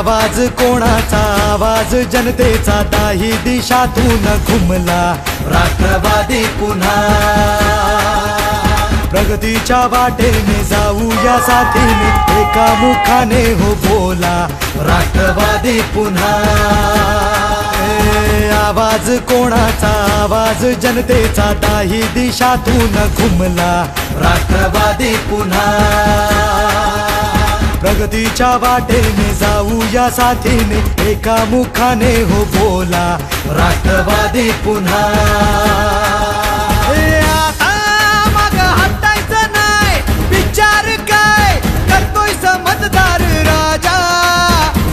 आवाज कोणाचा, आवाज जनतेचा, दाही दिशातून घुमला राष्ट्रवादी पुन्हा। प्रगतीच्या वाटेने जाऊया साथीने, एका मुखाने हो बोला राष्ट्रवादी पुन्हा। आवाज कोणाचा, आवाज जनतेचा, दाही दिशातून घुमला राष्ट्रवादी पुन्हा। प्रगतीच्या वाटेने जाऊया साथीने, एका मुखाने हो बोला राष्ट्रवादी पुन्हा। आता मग हटायचं नाही, विचार काय करतोय समजदार राजा।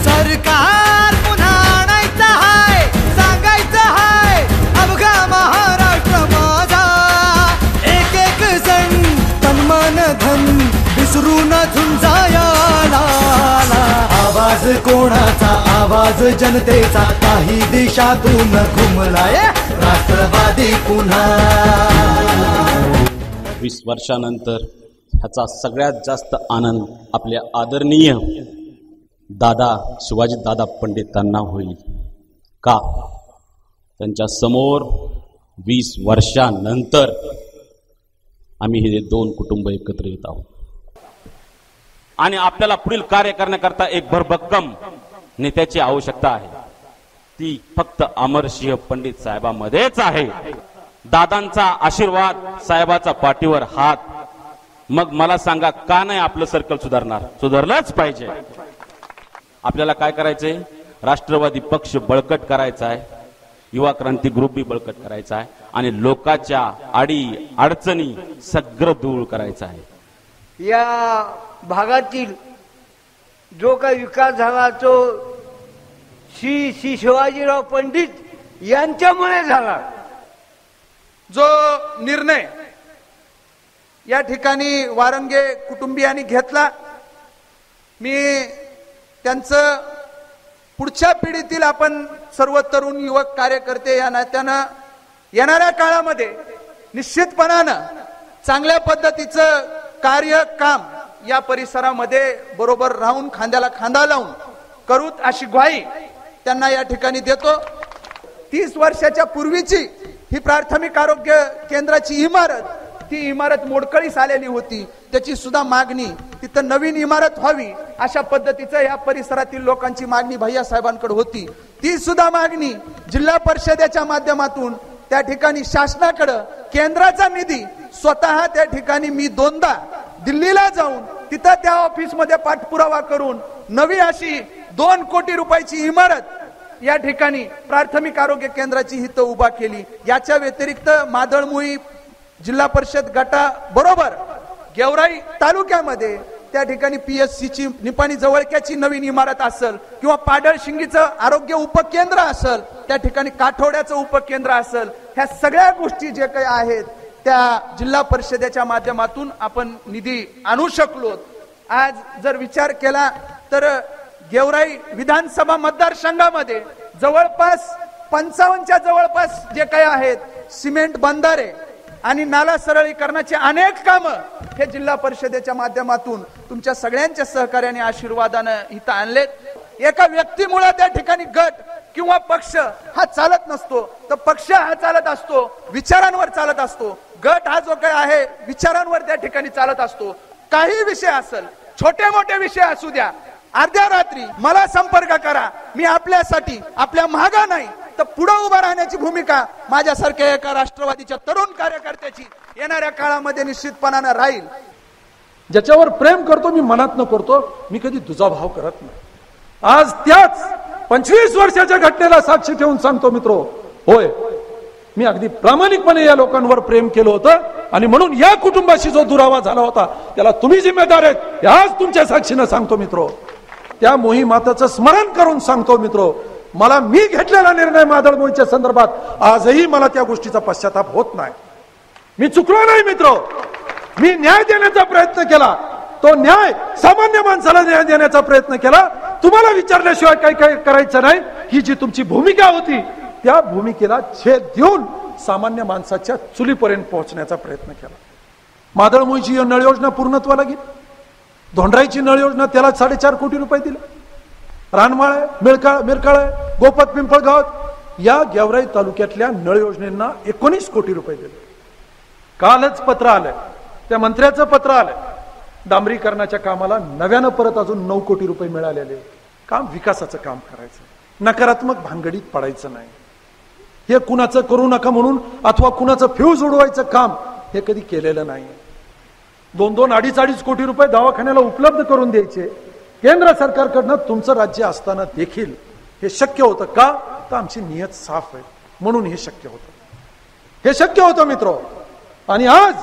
सरकार पुन्हा आणायचं हाय, सांगायचं हाय अवघा महाराष्ट्र माझा। एक एक जण तन मन धन विसरून झुंजाया। आवाज कोणाचा, आवाज जनतेचा, काही दिशातून घुमलाय राष्ट्रवादी पुन्हा। 20 वर्षानंतर ह्याचा सगळ्यात जास्त आनंद आपल्या आदरणीय दादा शिवाजी दादा पंडितांना होईल का? त्यांच्या समोर 20 वर्षानंतर आम्ही हे दोन कुटुंब एकत्र येत आहोत आणि आपल्याला पुढील कार्य करण्याकरता एक भरभक्कम नेत्याची आवश्यकता आहे। ती फक्त अमरसिंह पंडित साहेबांमध्येच आहे। दादांचा आशीर्वाद, साहेबाचा पाठीवर हात, मग मला सांगा का नाही आपलं सर्कल सुधारणार? सुधारलंच पाहिजे। आपल्याला काय करायचंय? राष्ट्रवादी पक्ष बळकट करायचा आहे, युवा क्रांती ग्रुप बी बळकट करायचा आहे आणि लोकांच्या आडी अडचणी सगळं दूर करायचं आहे। या भागातील जो काही विकास झाला तो श्री शिवाजीराव पंडित यांच्यामुळे झाला। जो निर्णय या ठिकाणी वारंगे कुटुंबियांनी घेतला, मी त्यांचं पुढच्या पिढीतील आपण सर्व तरुण युवक कार्यकर्ते या नात्यानं येणाऱ्या काळामध्ये निश्चितपणानं चांगल्या पद्धतीचं कार्य काम या परिसरामध्ये बरोबर राहून खांद्याला खांदा लावून करूत अशी ग्वाही त्यांना या ठिकाणी देतो। 30 वर्षाच्या पूर्वीची ही प्राथमिक आरोग्य केंद्राची इमारत, ती इमारत मोडकळीस आलेली होती, त्याची सुद्धा मागणी, तिथं नवीन इमारत व्हावी अशा पद्धतीचं या परिसरातील लोकांची मागणी भैया साहेबांकडे होती। ती सुद्धा मागणी जिल्हा परिषदेच्या माध्यमातून त्या ठिकाणी शासनाकडे केंद्राचा निधी स्वतः त्या ठिकाणी मी 2दा दिल्लीला जाऊन तिथं त्या ऑफिस मध्ये पाठपुरावा करून नवी अशी 2 कोटी रुपयाची इमारत या ठिकाणी प्राथमिक आरोग्य केंद्राची हित उभा केली। याच्या व्यतिरिक्त मादळमुळी जिल्हा परिषद गटा बरोबर गेवराई तालुक्यामध्ये त्या ठिकाणी PSC ची निपाणी जवळक्याची नवीन इमारत असेल किंवा पाडळशिंगीचं आरोग्य उपकेंद्र असेल, त्या ठिकाणी काठोड्याचं उपकेंद्र असेल, ह्या सगळ्या गोष्टी जे काही आहेत त्या जिल्हा परिषदेच्या माध्यमातून आपण निधी आणू शकलो। आज जर विचार केला तर गेवराई विधानसभा मतदारसंघामध्ये जवळपास 55च्या जवळपास जे काही आहेत सिमेंट बंधारे आणि नाला सरळीकरणाचे अनेक कामं हे जिल्हा परिषदेच्या माध्यमातून तुमच्या सगळ्यांच्या सहकार्याने आशीर्वादाने इथं आणलेत। एका व्यक्तीमुळे त्या ठिकाणी गट किंवा पक्ष हा चालत नसतो, तर पक्ष हा चालत असतो विचारांवर चालत असतो। गट हा जो काही आहे विचारांवर त्या ठिकाणी चालत असतो। काही विषय असेल, छोटे मोठे विषय असू द्या, अर्ध्या रात्री मला संपर्क करा, मी आपल्यासाठी आपल्या मागा नाही तर पुढे उभा राहण्याची भूमिका माझ्यासारख्या एका राष्ट्रवादीच्या तरुण कार्यकर्त्याची येणाऱ्या काळामध्ये निश्चितपणाने राहील। ज्याच्यावर प्रेम करतो मी मनातनं करतो, मी कधी दुजाभाव करत नाही। आज त्याच 25 वर्षाच्या घटनेला साक्ष ठेवून सांगतो मित्रो, होय मी अगदी प्रामाणिकपणे या लोकांवर प्रेम केलं होतं आणि म्हणून या कुटुंबाशी जो दुरावा झाला होता त्याला तुम्ही जिम्मेदार आहेत, आज तुमच्या साक्षीनं सांगतो मित्रो। त्या मोहिमाताचं स्मरण करून सांगतो मित्रो, मला मी घेतलेला निर्णय मादळमुळीच्या संदर्भात आजही मला त्या गोष्टीचा पश्चाताप होत नाही। मी चुकलो नाही मित्रो, मी न्याय देण्याचा प्रयत्न केला, तो न्याय सामान्य माणसाला न्याय देण्याचा प्रयत्न केला। तुम्हाला विचारल्याशिवाय काही काही करायचं नाही, ही जी तुमची भूमिका होती त्या भूमिकेला छेद देऊन सामान्य माणसाच्या चुलीपर्यंत पोहोचण्याचा प्रयत्न केला। मादळमुळीची नळ योजना पूर्णत्वाला गेली, धोंडराईची नळ योजना त्याला 4.5 कोटी रुपये दिले, रानमाळ आहे, मिरकाळ आहे, गोपत पिंपळगाव, या गेवराई तालुक्यातल्या नळ योजनेंना 19 कोटी रुपये दिले. कालच पत्र आलंय, त्या मंत्र्याचं पत्र आलंय, डांबरीकरणाच्या कामाला नव्यानं परत अजून 9 कोटी रुपये मिळालेले. काम विकासाचं काम करायचं, नकारात्मक भानगडीत पडायचं नाही. हे कुणाचं करू नका म्हणून अथवा कुणाचं फ्यूज उडवायचं काम हे कधी केलेलं नाही. 2-2, 2.5 कोटी रुपये दवाखान्याला उपलब्ध करून द्यायचे केंद्र सरकारकडनं तुमचं राज्य असताना देखील हे शक्य होतं का? तर आमची नियत साफ आहे म्हणून हे शक्य होतं. हे शक्य होतं मित्र. आणि आज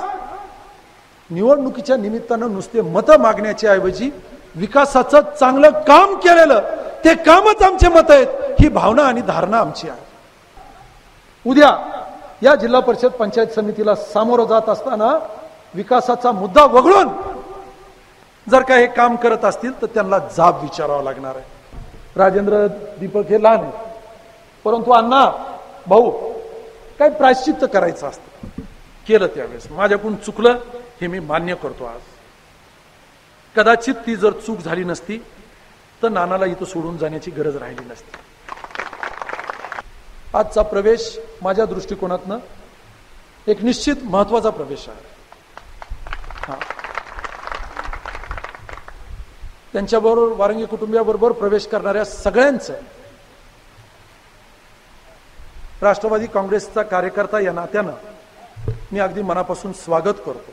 निवडणुकीच्या निमित्तानं नुसते मतं मागण्याच्या ऐवजी विकासाचं चांगलं काम केलेलं ते कामच आमचे मत आहेत, ही भावना आणि धारणा आमची आहे. उद्या या जिल्हा परिषद पंचायत समितीला सामोरं जात असताना विकासाचा मुद्दा वगळून जर का हे काम करत असतील तर त्यांना जाब विचारावा लागणार आहे. राजेंद्र दीपक हे लहान आहेत, परंतु अण्णा भाऊ काही प्रायश्चित्त करायचं असतं, केलं त्यावेळेस. माझ्याकडून चुकलं हे मी मान्य करतो. आज कदाचित ती जर चूक झाली नसती तर नानाला इथं सोडून जाण्याची गरज राहिली नसती. आजचा प्रवेश माझ्या दृष्टिकोनातनं एक निश्चित महत्वाचा प्रवेश आहे. त्यांच्याबरोबर वारंगी कुटुंबियाबरोबर प्रवेश करणाऱ्या सगळ्यांचं राष्ट्रवादी काँग्रेसचा कार्यकर्ता या नात्यानं मी अगदी मनापासून स्वागत करतो.